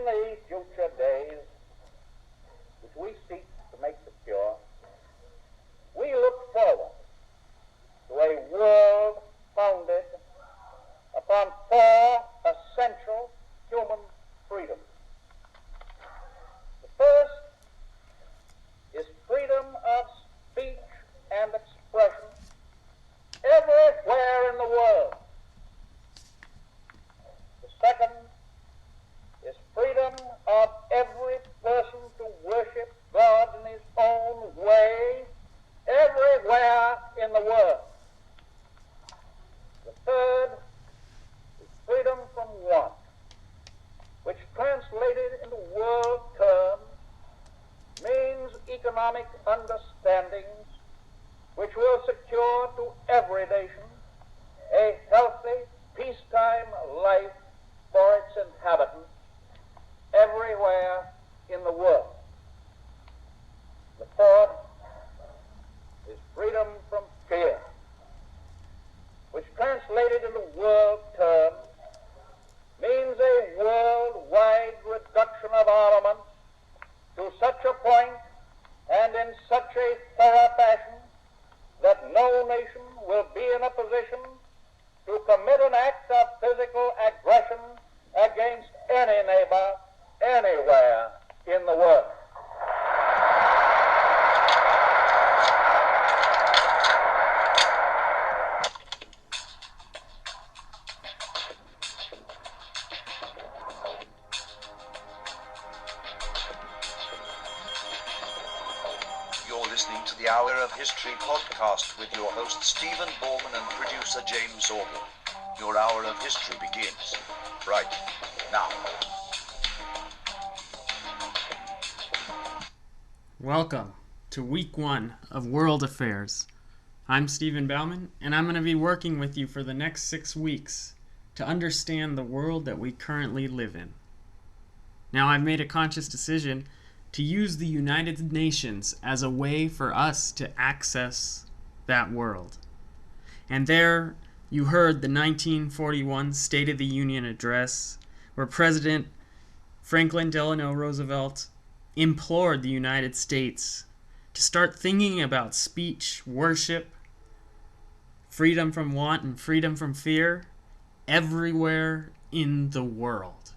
the future days, which we seek to make secure, we look forward to a world founded upon four essential human freedoms. The first is freedom of speech and expression everywhere in the world. The second is freedom of every person to worship God in his own way everywhere in the world. The third is freedom from want, which translated into world terms means economic understandings which will secure to every nation a healthy, peacetime life for its inhabitants everywhere in the world. The fourth is freedom from fear, which translated into world terms means a worldwide reduction of armaments to such a point and in such a thorough fashion that no nation will be in a position to commit an act of physical aggression against any neighbor anywhere in the world. Listening to the Hour of History podcast with your host Stephen Bowman and producer James Orwell. Your Hour of History begins right now. Welcome to week 1 of World Affairs. I'm Stephen Bauman, and I'm going to be working with you for the next 6 weeks to understand the world that we currently live in. Now, I've made a conscious decision to use the United Nations as a way for us to access that world. And there you heard the 1941 State of the Union address, where President Franklin Delano Roosevelt implored the United States to start thinking about speech, worship, freedom from want, and freedom from fear everywhere in the world.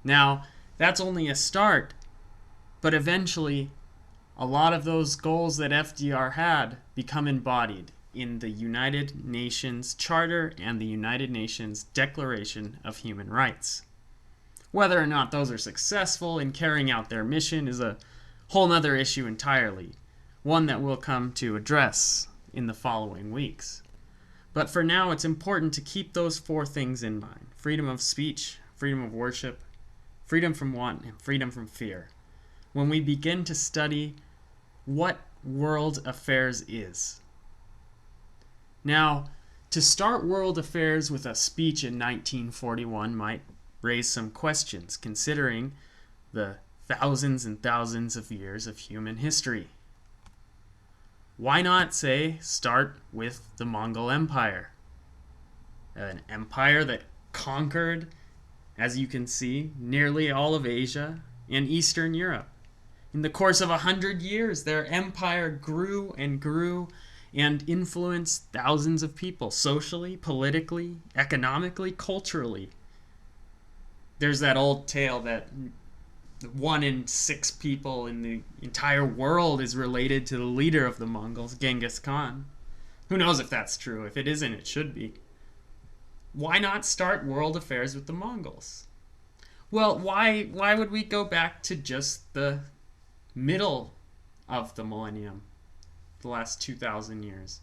Now, that's only a start, but eventually a lot of those goals that FDR had become embodied in the United Nations Charter and the United Nations Declaration of Human Rights. Whether or not those are successful in carrying out their mission is a whole other issue entirely, one that we'll come to address in the following weeks. But for now, it's important to keep those 4 things in mind: freedom of speech, freedom of worship, freedom from want, and freedom from fear, when we begin to study what world affairs is. Now, to start world affairs with a speech in 1941 might raise some questions, considering the thousands and thousands of years of human history. Why not, say, start with the Mongol Empire? An empire that conquered, as you can see, nearly all of Asia and Eastern Europe. In the course of 100 years, their empire grew and grew and influenced thousands of people, socially, politically, economically, culturally. There's that old tale that 1 in 6 people in the entire world is related to the leader of the Mongols, Genghis Khan. Who knows if that's true? If it isn't, it should be. Why not start world affairs with the Mongols? Well, why would we go back to just the middle of the millennium, the last 2,000 years?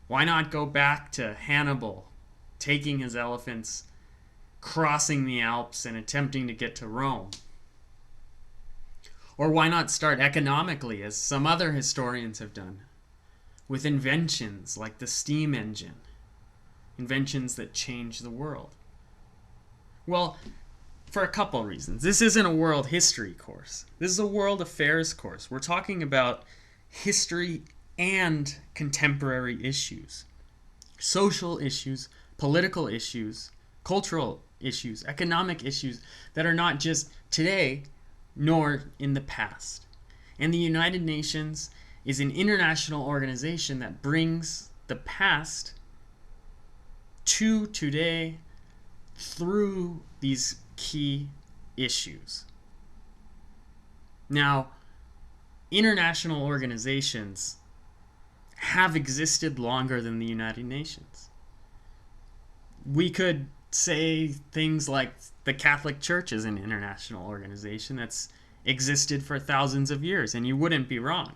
Why not go back to Hannibal, taking his elephants, crossing the Alps, and attempting to get to Rome? Or why not start economically, as some other historians have done, with inventions like the steam engine? Inventions that change the world. Well, for a couple reasons. This isn't a world history course. This is a world affairs course. We're talking about history and contemporary issues. Social issues, political issues, cultural issues, economic issues that are not just today nor in the past. And the United Nations is an international organization that brings the past to today through these key issues. Now, international organizations have existed longer than the United Nations. We could say things like the Catholic Church is an international organization that's existed for thousands of years, and you wouldn't be wrong.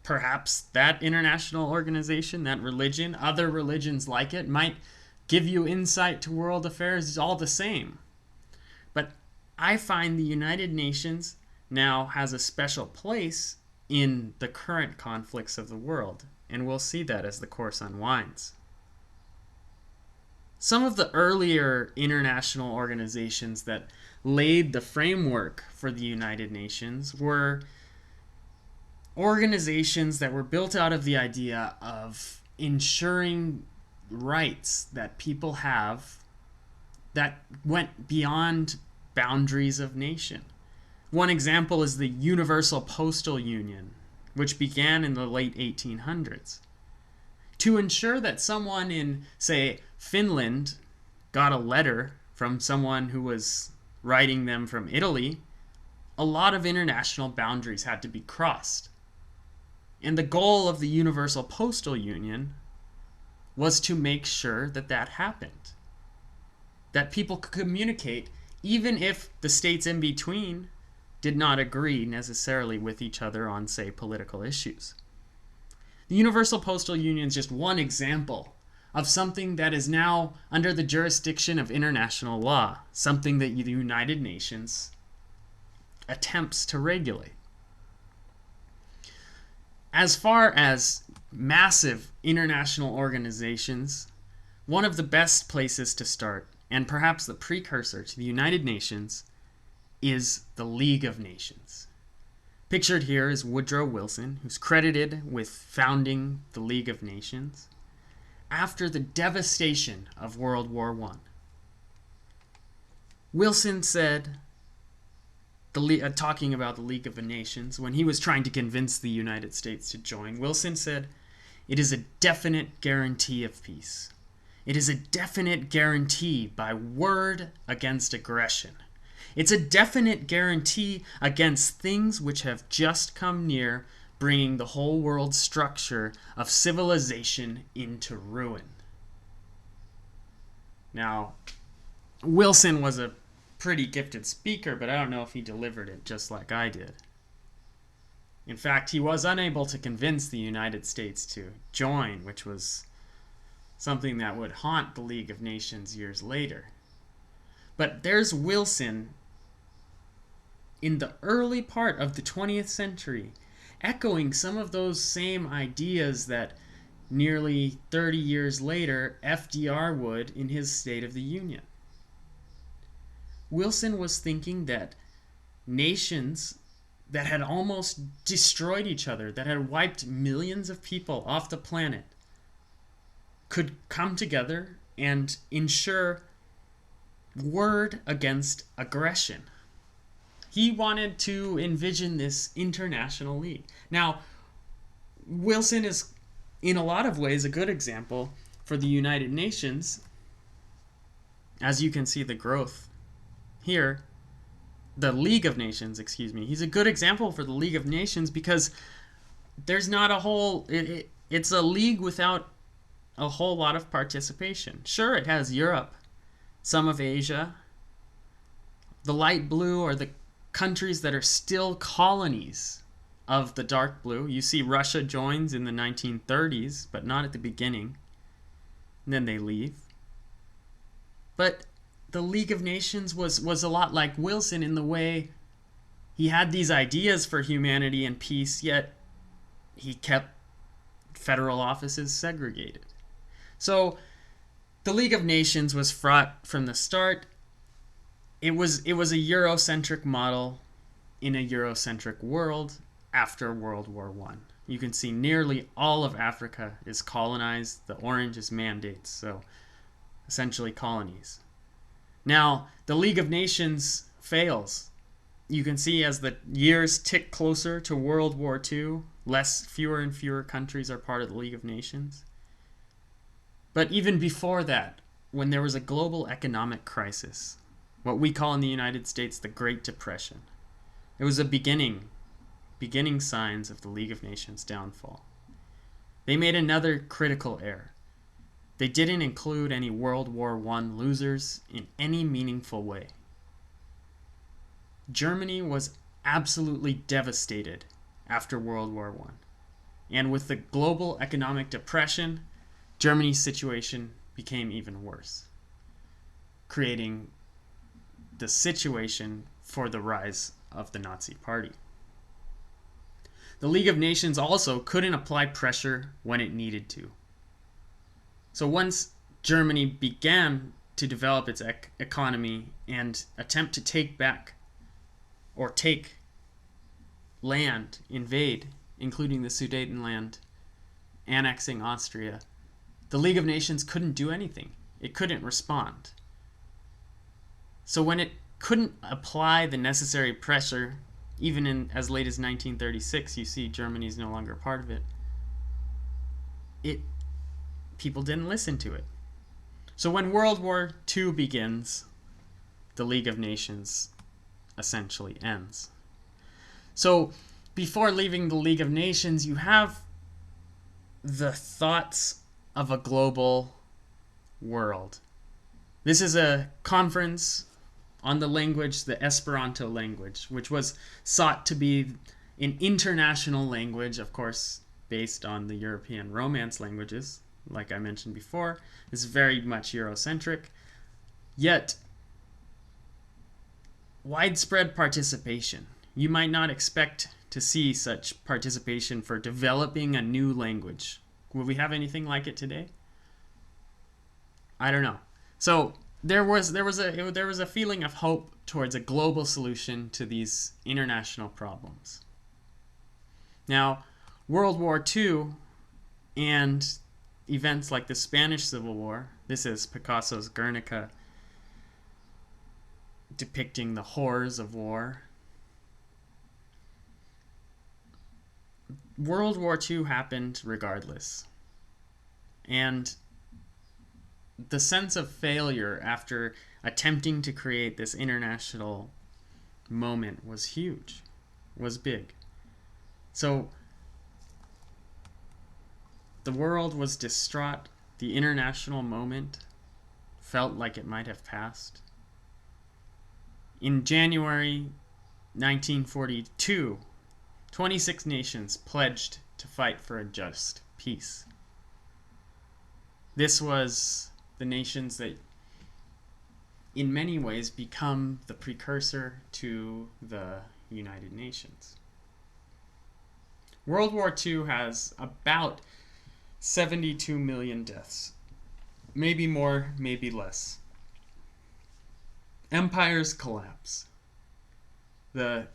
Perhaps that international organization, that religion, other religions like it, might give you insight to world affairs all the same. But I find the United Nations now has a special place in the current conflicts of the world, and we'll see that as the course unwinds. Some of the earlier international organizations that laid the framework for the United Nations were organizations that were built out of the idea of ensuring rights that people have that went beyond boundaries of nation. One example is the Universal Postal Union, which began in the late 1800s. To ensure that someone in, say, Finland got a letter from someone who was writing them from Italy, a lot of international boundaries had to be crossed. And the goal of the Universal Postal Union was to make sure that that happened. That people could communicate even if the states in between did not agree necessarily with each other on, say, political issues. The Universal Postal Union is just one example of something that is now under the jurisdiction of international law, something that the United Nations attempts to regulate. As far as massive international organizations, one of the best places to start, and perhaps the precursor to the United Nations, is the League of Nations. Pictured here is Woodrow Wilson, who's credited with founding the League of Nations after the devastation of World War I. Wilson said, talking about the League of Nations, when he was trying to convince the United States to join, Wilson said, "It is a definite guarantee of peace. It is a definite guarantee by word against aggression. It's a definite guarantee against things which have just come near bringing the whole world's structure of civilization into ruin." Now, Wilson was a pretty gifted speaker, but I don't know if he delivered it just like I did. In fact, he was unable to convince the United States to join, which was something that would haunt the League of Nations years later. But there's Wilson in the early part of the 20th century, echoing some of those same ideas that nearly 30 years later FDR would in his State of the Union. Wilson was thinking that nations that had almost destroyed each other, that had wiped millions of people off the planet, could come together and ensure word against aggression. He wanted to envision this international league. Now, Wilson is, in a lot of ways, a good example for the United Nations. As you can see the growth here, the League of Nations, he's a good example for the League of Nations because there's not a whole, it's a league without a whole lot of participation. Sure, it has Europe, some of Asia. The light blue are the countries that are still colonies of the dark blue. You see Russia joins in the 1930s, but not at the beginning. And then they leave. But the League of Nations was a lot like Wilson in the way he had these ideas for humanity and peace, yet he kept federal offices segregated. So the League of Nations was fraught from the start. It was a Eurocentric model in a Eurocentric world after World War I. You can see nearly all of Africa is colonized. The orange is mandates. So essentially colonies. Now, the League of Nations fails. You can see as the years tick closer to World War II, fewer and fewer countries are part of the League of Nations. But even before that, when there was a global economic crisis, what we call in the United States the Great Depression, it was a beginning signs of the League of Nations' downfall. They made another critical error. They didn't include any World War I losers in any meaningful way. Germany was absolutely devastated after World War I. And with the global economic depression, Germany's situation became even worse, creating the situation for the rise of the Nazi Party. The League of Nations also couldn't apply pressure when it needed to. So once Germany began to develop its economy and attempt to take land, invade, including the Sudetenland, annexing Austria, the League of Nations couldn't do anything. It couldn't respond. So when it couldn't apply the necessary pressure, even in as late as 1936, you see Germany's no longer part of it. People didn't listen to it. So when World War II begins, the League of Nations essentially ends. So before leaving the League of Nations, you have the thoughts of a global world. This is a conference on the language, the Esperanto language, which was sought to be an international language, of course, based on the European Romance languages, like I mentioned before. It's very much Eurocentric, yet widespread participation. You might not expect to see such participation for developing a new language. Will we have anything like it today? I don't know. So there was a feeling of hope towards a global solution to these international problems. Now, World War II and events like the Spanish Civil War, this is Picasso's Guernica, depicting the horrors of war. World War II happened regardless. And the sense of failure after attempting to create this international moment was huge, was big. So the world was distraught. The international moment felt like it might have passed. In January 1942, 26 nations pledged to fight for a just peace. This was the nations that in many ways become the precursor to the United Nations. World War II has about 72 million deaths. Maybe more, maybe less. Empires collapse. The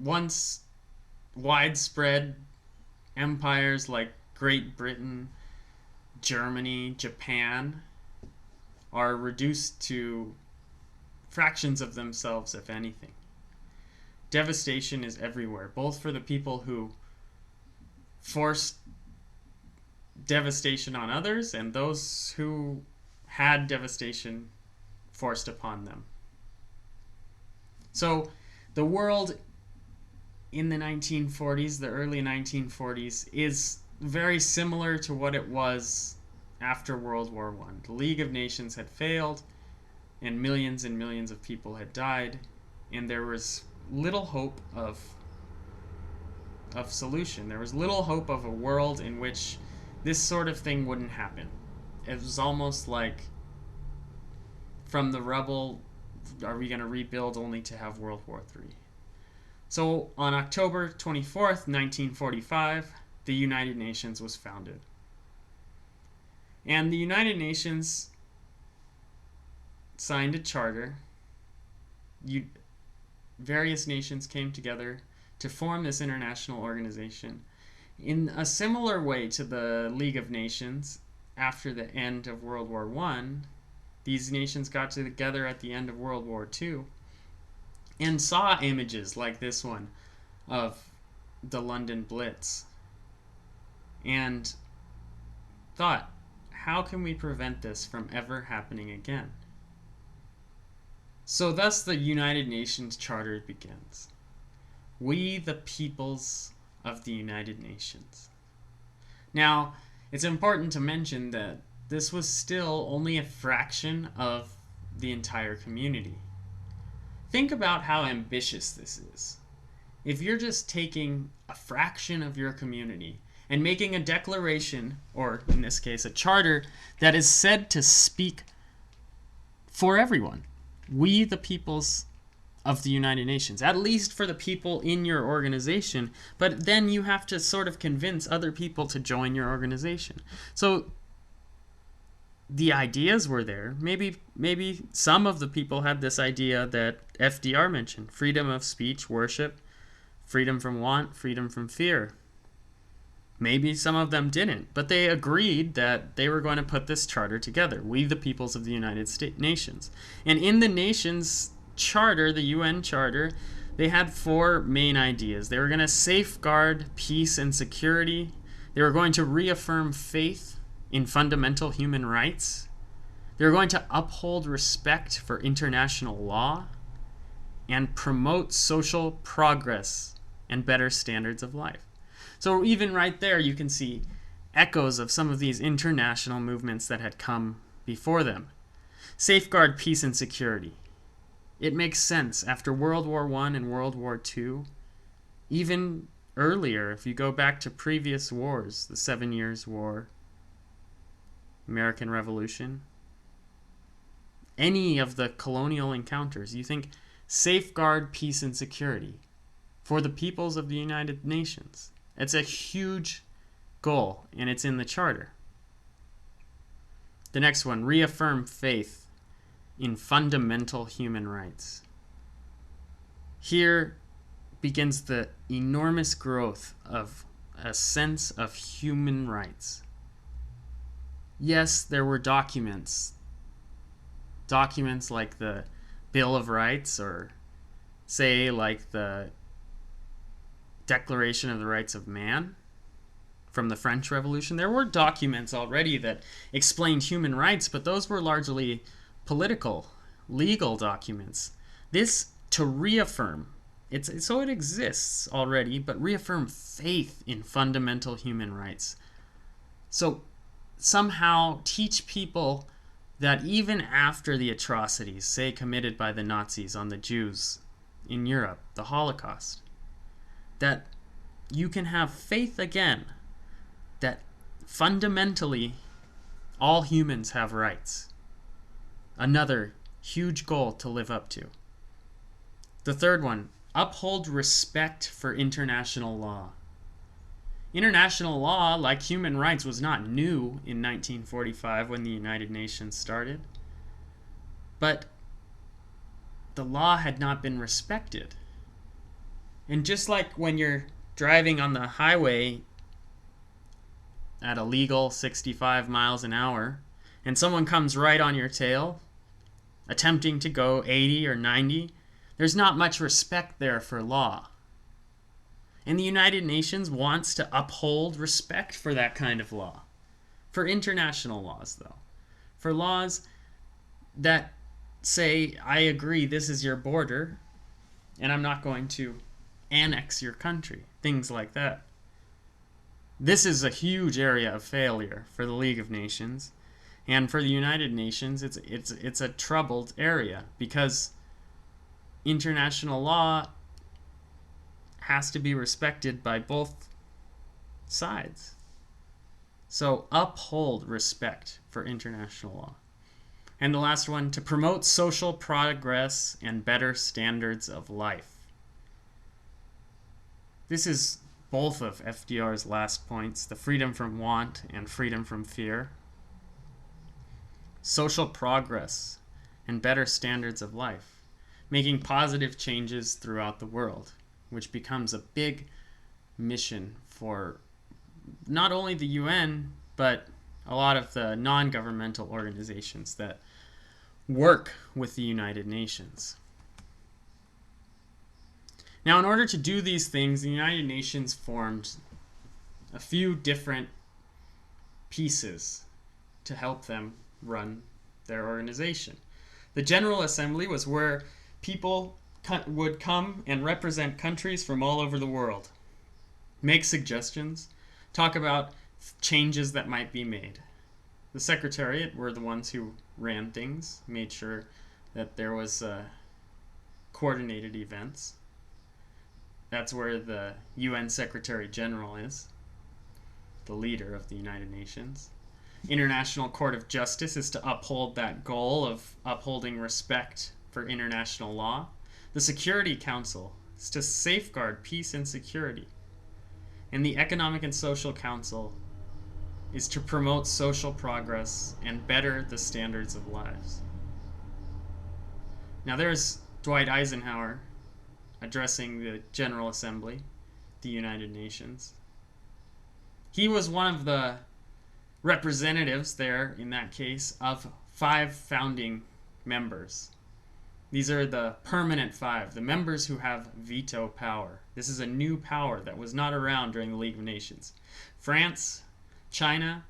once widespread empires like Great Britain, Germany, Japan are reduced to fractions of themselves, if anything. Devastation is everywhere, both for the people who forced devastation on others and those who had devastation forced upon them. So the world in the 1940s, the early 1940s, is very similar to what it was after World War I. The League of Nations had failed, and millions of people had died, and there was little hope of solution. There was little hope of a world in which this sort of thing wouldn't happen. It was almost like, from the rubble, are we going to rebuild only to have World War III? So on October 24th, 1945, the United Nations was founded. And the United Nations signed a charter. Various nations came together to form this international organization in a similar way to the League of Nations, after the end of World War I, these nations got together at the end of World War II and saw images like this one of the London Blitz and thought, how can we prevent this from ever happening again? So thus the United Nations Charter begins. We, the peoples of the United Nations. Now, it's important to mention that this was still only a fraction of the entire community. Think about how ambitious this is. If you're just taking a fraction of your community and making a declaration, or in this case a charter, that is said to speak for everyone, we the peoples of the United Nations, at least for the people in your organization, but then you have to sort of convince other people to join your organization. So the ideas were there. Maybe some of the people had this idea that FDR mentioned: freedom of speech, worship, freedom from want, freedom from fear. Maybe some of them didn't, but they agreed that they were going to put this charter together. We, the peoples of the United Nations. And in the nation's charter, the UN charter, they had four main ideas. They were going to safeguard peace and security. They were going to reaffirm faith in fundamental human rights. They were going to uphold respect for international law and promote social progress and better standards of life. So even right there, you can see echoes of some of these international movements that had come before them. Safeguard peace and security. It makes sense. After World War I and World War II, even earlier, if you go back to previous wars, the 7 Years' War, American Revolution, any of the colonial encounters, you think safeguard peace and security for the peoples of the United Nations. It's a huge goal, and it's in the charter. The next one, reaffirm faith in fundamental human rights. Here begins the enormous growth of a sense of human rights. Yes, there were documents like the Bill of Rights, or say like the Declaration of the Rights of Man from the French Revolution. There were documents already that explained human rights, but those were largely political, legal documents. This to reaffirm, so it exists already, but reaffirm faith in fundamental human rights. So somehow teach people that even after the atrocities, say, committed by the Nazis on the Jews in Europe, the Holocaust, that you can have faith again that fundamentally all humans have rights. Another huge goal to live up to. The third one, uphold respect for international law. International law, like human rights, was not new in 1945 when the United Nations started, but the law had not been respected. And just like when you're driving on the highway at a legal 65 miles an hour, and someone comes right on your tail, attempting to go 80 or 90, there's not much respect there for law. And the United Nations wants to uphold respect for that kind of law. For international laws, though. For laws that say, I agree, this is your border, and I'm not going to annex your country. Things like that. This is a huge area of failure for the League of Nations. And for the United Nations, it's a troubled area, because international law has to be respected by both sides. So uphold respect for international law. And the last one, to promote social progress and better standards of life. This is both of FDR's last points, the freedom from want and freedom from fear. Social progress and better standards of life, making positive changes throughout the world, which becomes a big mission for not only the UN, but a lot of the non-governmental organizations that work with the United Nations. Now, in order to do these things, the United Nations formed a few different pieces to help them run their organization. The General Assembly was where people would come and represent countries from all over the world, make suggestions, talk about changes that might be made. The Secretariat were the ones who ran things, made sure that there was coordinated events. That's where the UN Secretary General is, the leader of the United Nations. International Court of Justice is to uphold that goal of upholding respect for international law. The Security Council is to safeguard peace and security. And the Economic and Social Council is to promote social progress and better the standards of lives. Now there's Dwight Eisenhower addressing the General Assembly, the United Nations. He was one of the representatives there, in that case, of 5 founding members. These are the permanent 5, the members who have veto power. This is a new power that was not around during the League of Nations. France, China,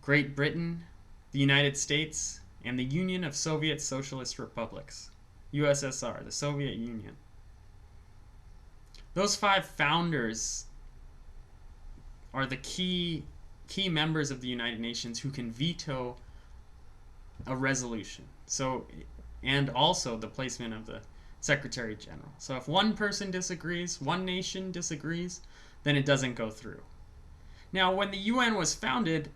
Great Britain, the United States, and the Union of Soviet Socialist Republics, USSR, the Soviet Union. Those 5 founders are the key members of the United Nations who can veto a resolution. So, and also the placement of the Secretary General. So if one person disagrees, one nation disagrees, then it doesn't go through. Now, when the UN was founded,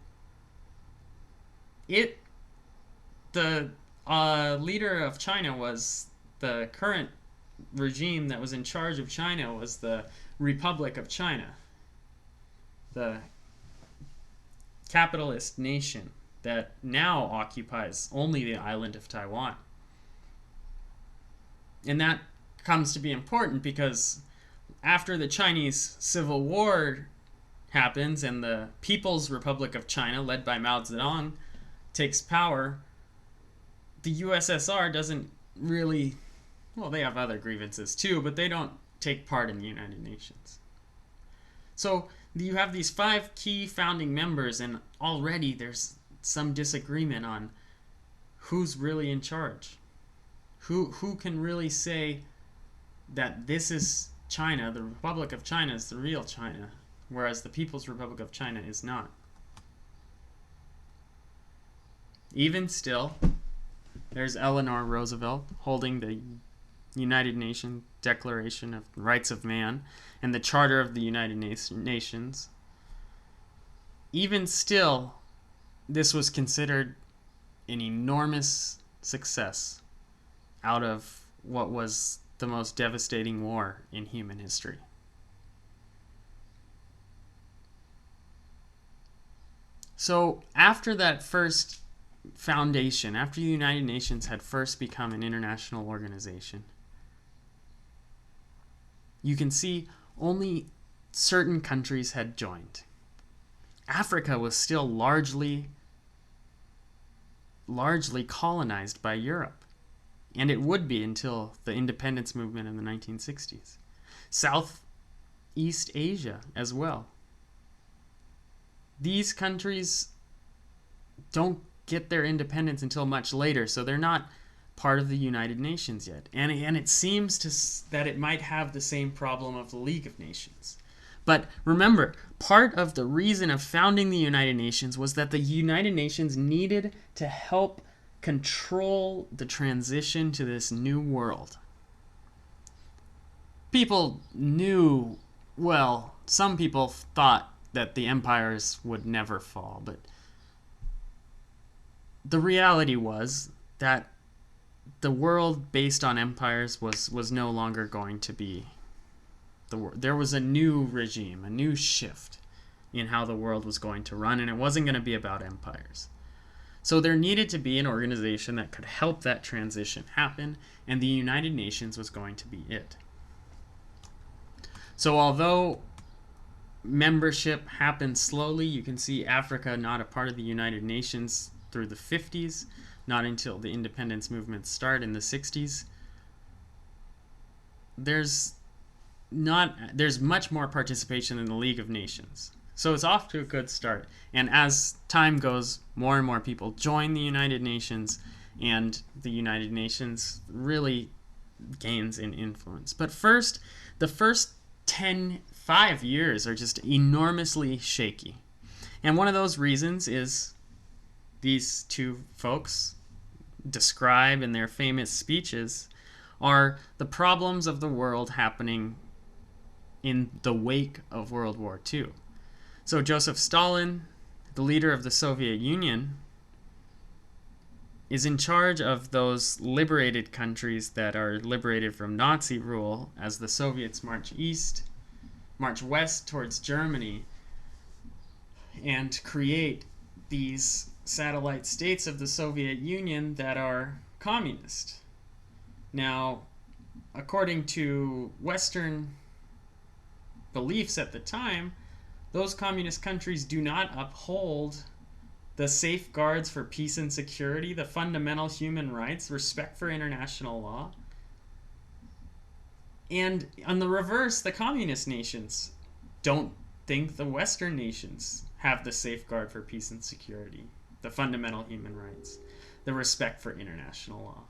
the leader of China was the current regime that was in charge of China was the Republic of China, the capitalist nation that now occupies only the island of Taiwan. And that comes to be important because after the Chinese Civil War happens and the People's Republic of China, led by Mao Zedong, takes power, the USSR doesn't really, well, they have other grievances too, but they don't take part in the United Nations. So you have these 5 key founding members, and already there's some disagreement on who's really in charge. Who can really say that this is China, the Republic of China is the real China, whereas the People's Republic of China is not. Even still, there's Eleanor Roosevelt holding the United Nations Declaration of Rights of Man and the Charter of the United Nations. Even still, this was considered an enormous success out of what was the most devastating war in human history. So after that first foundation, after the United Nations had first become an international organization, you can see only certain countries had joined. Africa was still largely colonized by Europe, and it would be until the independence movement in the 1960s. Southeast Asia as well. These countries don't get their independence until much later, so they're not part of the United Nations yet. And it seems that it might have the same problem of the League of Nations. But remember, part of the reason of founding the United Nations was that the United Nations needed to help control the transition to this new world. People knew, well, some people thought that the empires would never fall, but the reality was that the world based on empires was no longer going to be the world. There was a new regime, a new shift in how the world was going to run, and it wasn't going to be about empires. So there needed to be an organization that could help that transition happen, and the United Nations was going to be it. So although membership happened slowly. You can see Africa not a part of the United Nations through the 50s, not until the independence movement start in the 60s. There's much more participation in the League of Nations. So it's off to a good start. And as time goes, more and more people join the United Nations, and the United Nations really gains in influence. But first, the first 5 years are just enormously shaky. And one of those reasons is these two folks describe in their famous speeches are the problems of the world happening in the wake of World War II. So Joseph Stalin, the leader of the Soviet Union, is in charge of those liberated countries that are liberated from Nazi rule as the Soviets march west towards Germany and create these satellite states of the Soviet Union that are communist. Now, according to Western beliefs at the time, those communist countries do not uphold the safeguards for peace and security, the fundamental human rights, respect for international law. And on the reverse, the communist nations don't think the Western nations have the safeguard for peace and security, the fundamental human rights, the respect for international law.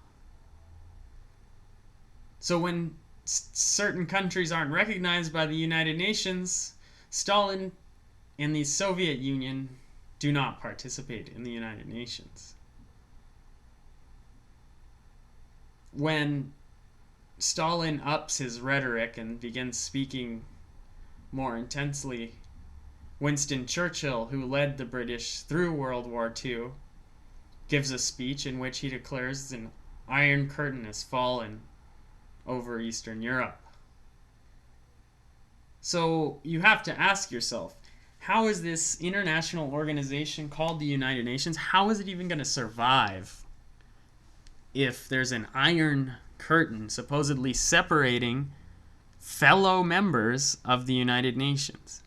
So when certain countries aren't recognized by the United Nations, Stalin and the Soviet Union do not participate in the United Nations. When Stalin ups his rhetoric and begins speaking more intensely, Winston Churchill, who led the British through World War II, gives a speech in which he declares an iron curtain has fallen over Eastern Europe. So you have to ask yourself, how is this international organization called the United Nations, how is it even going to survive if there's an iron curtain supposedly separating fellow members of the United Nations?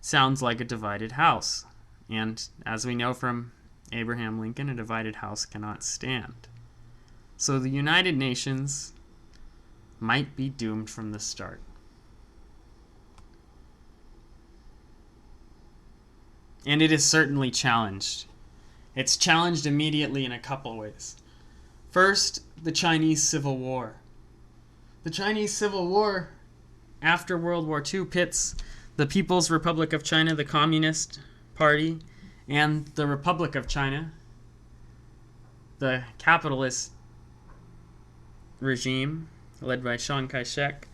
Sounds like a divided house. And as we know from Abraham Lincoln, a divided house cannot stand. So the United Nations might be doomed from the start. And it is certainly challenged. It's challenged immediately in a couple ways. First, the Chinese Civil War. The Chinese Civil War after World War II pits the People's Republic of China, the Communist Party, and the Republic of China, the capitalist regime led by Chiang Kai-shek,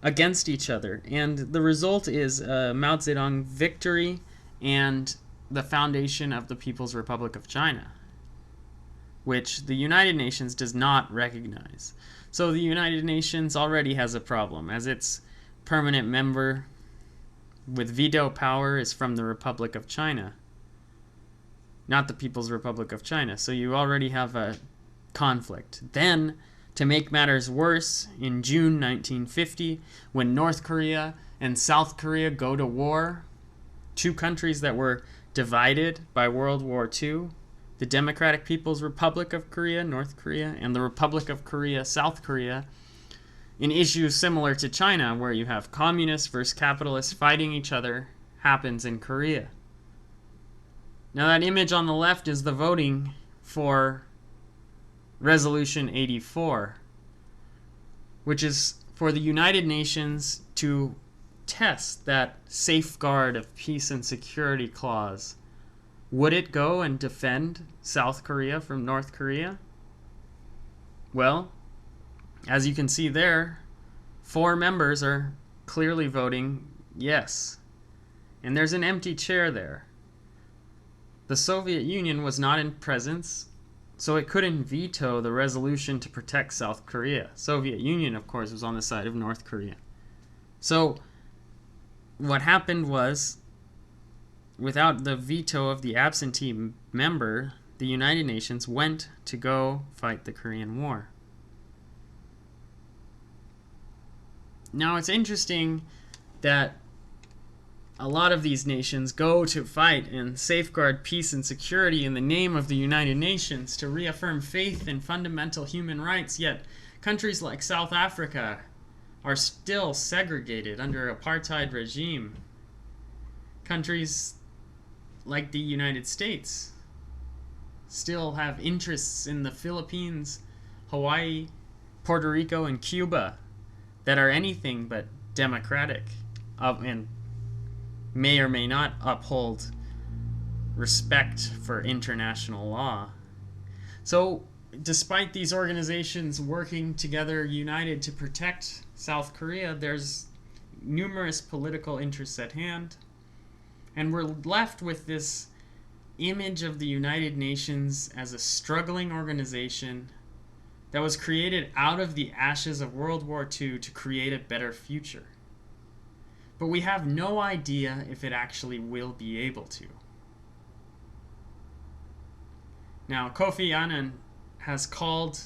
against each other. And the result is Mao Zedong victory and the foundation of the People's Republic of China, which the United Nations does not recognize. So the United Nations already has a problem, as its permanent member with veto power is from the Republic of China, not the People's Republic of China. So you already have a conflict. Then, to make matters worse, in June 1950, when North Korea and South Korea go to war, two countries that were divided by World War II, the Democratic People's Republic of Korea, North Korea, and the Republic of Korea, South Korea, in issues similar to China, where you have communists versus capitalists fighting each other, happens in Korea. Now that image on the left is the voting for Resolution 84, which is for the United Nations to test that safeguard of peace and security clause. Would it go and defend South Korea from North Korea? Well, as you can see there, 4 members are clearly voting yes. And there's an empty chair there. The Soviet Union was not in presence, so it couldn't veto the resolution to protect South Korea. Soviet Union, of course, was on the side of North Korea. So what happened was, without the veto of the absentee member, the United Nations went to go fight the Korean War. Now it's interesting that a lot of these nations go to fight and safeguard peace and security in the name of the United Nations to reaffirm faith in fundamental human rights, yet countries like South Africa are still segregated under apartheid regime. Countries like the United States still have interests in the Philippines, Hawaii, Puerto Rico, and Cuba that are anything but democratic and may or may not uphold respect for international law. So, despite these organizations working together united to protect South Korea, there's numerous political interests at hand, and we're left with this image of the United Nations as a struggling organization that was created out of the ashes of World War II to create a better future. But we have no idea if it actually will be able to. Now, Kofi Annan has called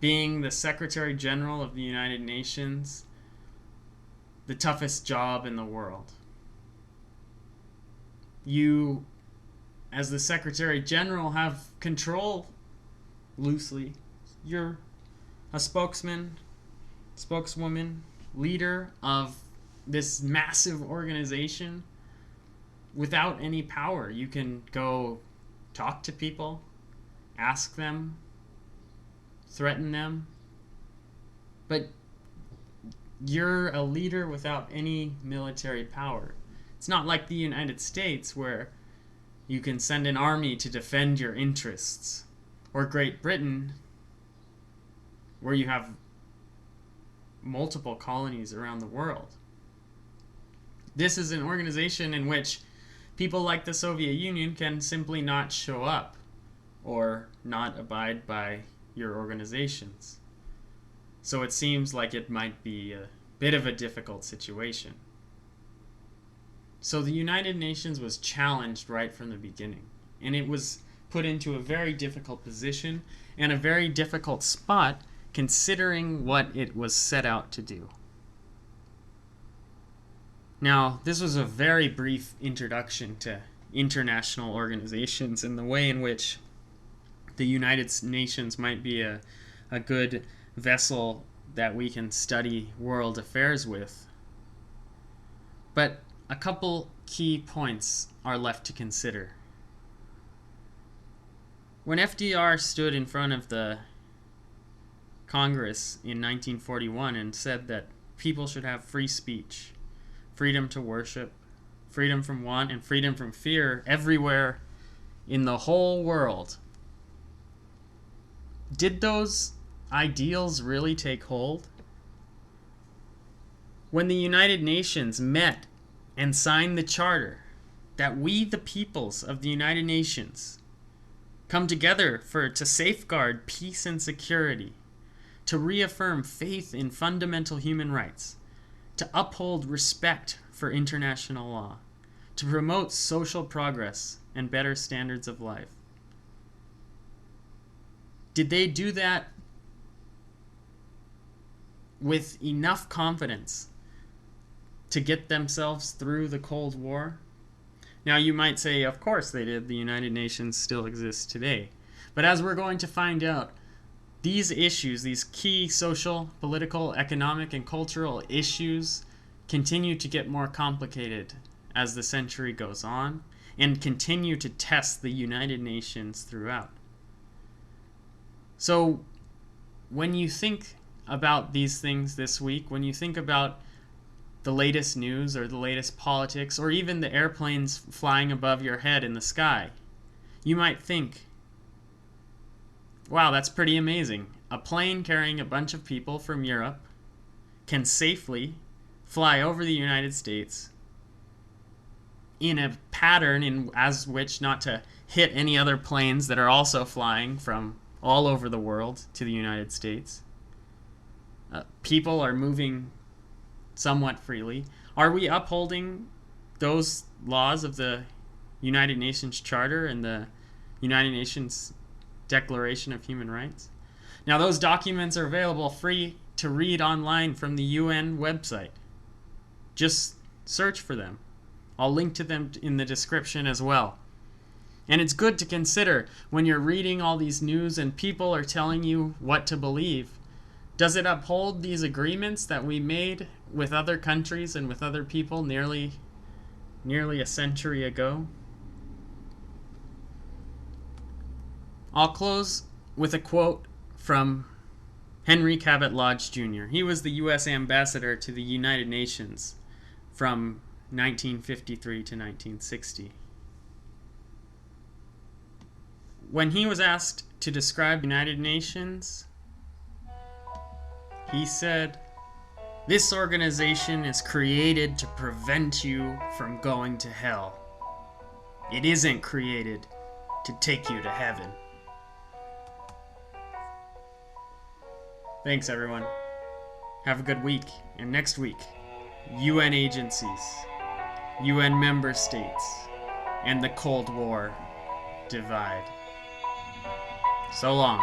being the Secretary General of the United Nations the toughest job in the world. You, as the Secretary General, have control loosely. You're a spokesman, spokeswoman, leader of this massive organization without any power. You can go talk to people, ask them, threaten them, but you're a leader without any military power. It's not like the United States where you can send an army to defend your interests, or Great Britain where you have multiple colonies around the world. This is an organization in which people like the Soviet Union can simply not show up or not abide by your organizations. So it seems like it might be a bit of a difficult situation. So the United Nations was challenged right from the beginning, and it was put into a very difficult position and a very difficult spot considering what it was set out to do. Now, this was a very brief introduction to international organizations and the way in which the United Nations might be a good vessel that we can study world affairs with. But a couple key points are left to consider. When FDR stood in front of the Congress in 1941 and said that people should have free speech, freedom to worship, freedom from want, and freedom from fear everywhere in the whole world, did those ideals really take hold? When the United Nations met and signed the charter that we, the peoples of the United Nations, come together to safeguard peace and security, to reaffirm faith in fundamental human rights, to uphold respect for international law, to promote social progress and better standards of life. Did they do that with enough confidence to get themselves through the Cold War? Now, you might say, of course they did. The United Nations still exists today. But as we're going to find out, these issues, these key social, political, economic, and cultural issues continue to get more complicated as the century goes on and continue to test the United Nations throughout. So when you think about these things this week, when you think about the latest news or the latest politics or even the airplanes flying above your head in the sky, you might think, wow, that's pretty amazing. A plane carrying a bunch of people from Europe can safely fly over the United States in a pattern as which not to hit any other planes that are also flying from all over the world to the United States. People are moving somewhat freely. Are we upholding those laws of the United Nations Charter and the United Nations Declaration of Human Rights? Now, those documents are available free to read online from the UN website. Just search for them. I'll link to them in the description as well. And it's good to consider when you're reading all these news and people are telling you what to believe. Does it uphold these agreements that we made with other countries and with other people nearly a century ago? I'll close with a quote from Henry Cabot Lodge Jr. He was the U.S. ambassador to the United Nations from 1953 to 1960. When he was asked to describe the United Nations, he said, "This organization is created to prevent you from going to hell. It isn't created to take you to heaven." Thanks, everyone. Have a good week. And next week, UN agencies, UN member states, and the Cold War divide. So long.